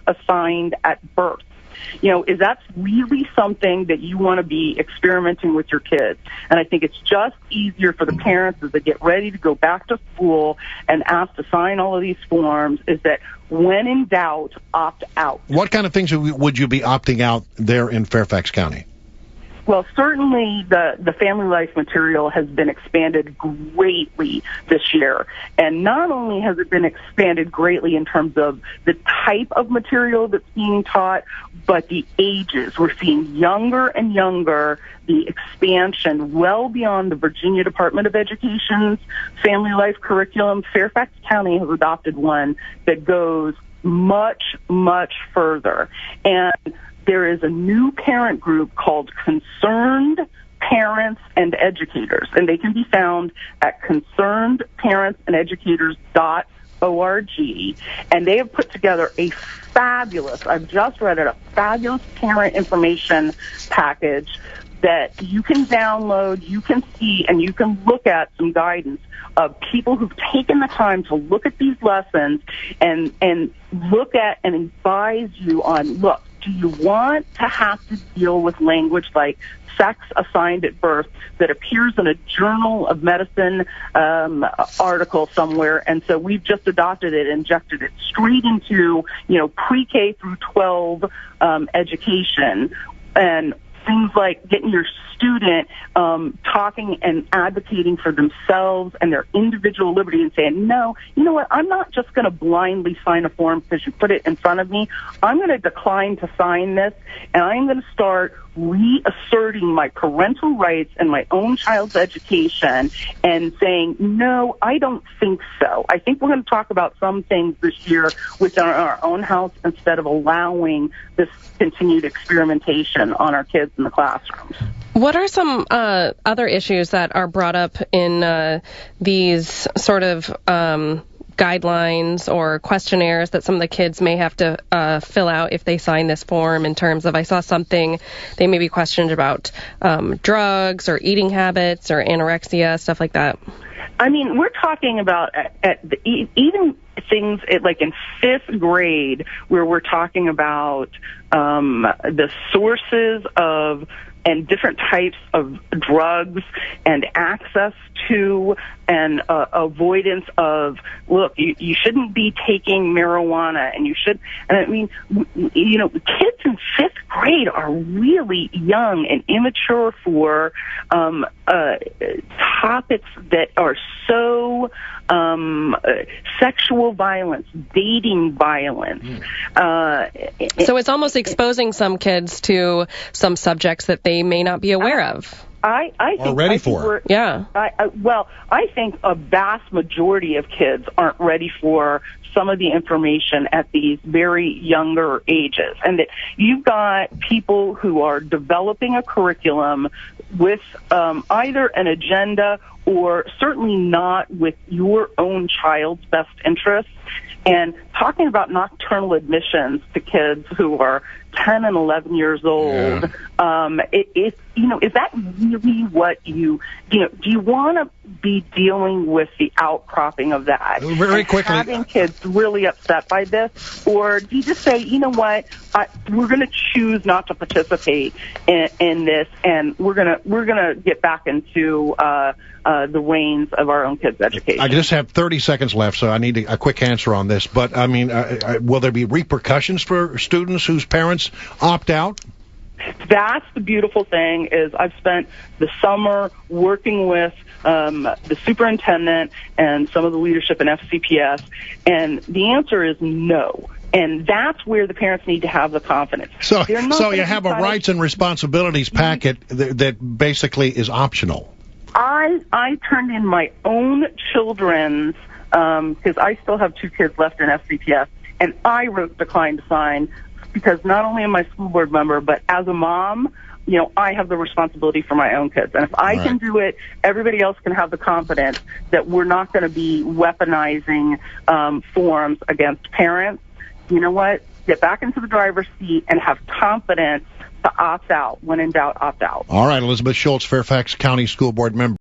assigned at birth. Is that really something that you want to be experimenting with your kids? And I think it's just easier for the parents as they get ready to go back to school and asked to sign all of these forms, is that when in doubt, opt out. What kind of things would you be opting out there in Fairfax County? Well, certainly the family life material has been expanded greatly this year. And not only has it been expanded greatly in terms of the type of material that's being taught, but the ages. We're seeing younger and younger, the expansion well beyond the Virginia Department of Education's family life curriculum. Fairfax County has adopted one that goes much, much further. And there is a new parent group called Concerned Parents and Educators, and they can be found at concernedparentsandeducators.org, and they have put together a fabulous parent information package that you can download, you can see, and you can look at some guidance of people who've taken the time to look at these lessons and look at and advise you on, look, do you want to have to deal with language like sex assigned at birth that appears in a Journal of Medicine article somewhere? And so we've just adopted it, injected it straight into, pre-K through 12 education, and things like getting your student talking and advocating for themselves and their individual liberty and saying, no, you know what, I'm not just going to blindly sign a form because you put it in front of me. I'm going to decline to sign this, and I'm going to start reasserting my parental rights and my own child's education and saying, no, I don't think so. I think we're going to talk about some things this year within our own house instead of allowing this continued experimentation on our kids in the classrooms. What are some other issues that are brought up in these sort of guidelines or questionnaires that some of the kids may have to fill out if they sign this form, in terms of, I saw something, they may be questioned about drugs or eating habits or anorexia, stuff like that? I mean, we're talking about even things like in fifth grade, where we're talking about the sources of and different types of drugs and access to and avoidance of, look, you shouldn't be taking marijuana, and you should, and I mean, kids in fifth grade are really young and immature for topics that are so sexual violence, dating violence. So it's almost exposing some kids to some subjects that they may not be aware of. I think ready for. Yeah. I think a vast majority of kids aren't ready for some of the information at these very younger ages, and that you've got people who are developing a curriculum with either an agenda or certainly not with your own child's best interests. And talking about nocturnal admissions to kids who are 10 and 11 years old, is that really what do you want to be dealing with the outcropping of that? Very quickly. Having kids really upset by this? Or do you just say, you know what, we're going to choose not to participate in this, and we're going to get back into the reins of our own kids' education? I just have 30 seconds left, so I need a quick answer on this. But, I mean, will there be repercussions for students whose parents opt out? That's the beautiful thing, is I've spent the summer working with the superintendent and some of the leadership in FCPS, and the answer is no. And that's where the parents need to have the confidence. So you have a rights and responsibilities packet that basically is optional. I turned in my own children's, because I still have 2 kids left in FCPS, and I wrote decline to sign, because not only am I a school board member, but as a mom, I have the responsibility for my own kids. And if I can do it, everybody else can have the confidence that we're not going to be weaponizing forms against parents. You know what? Get back into the driver's seat and have confidence to opt out. When in doubt, opt out. All right, Elizabeth Schultz, Fairfax County School Board member.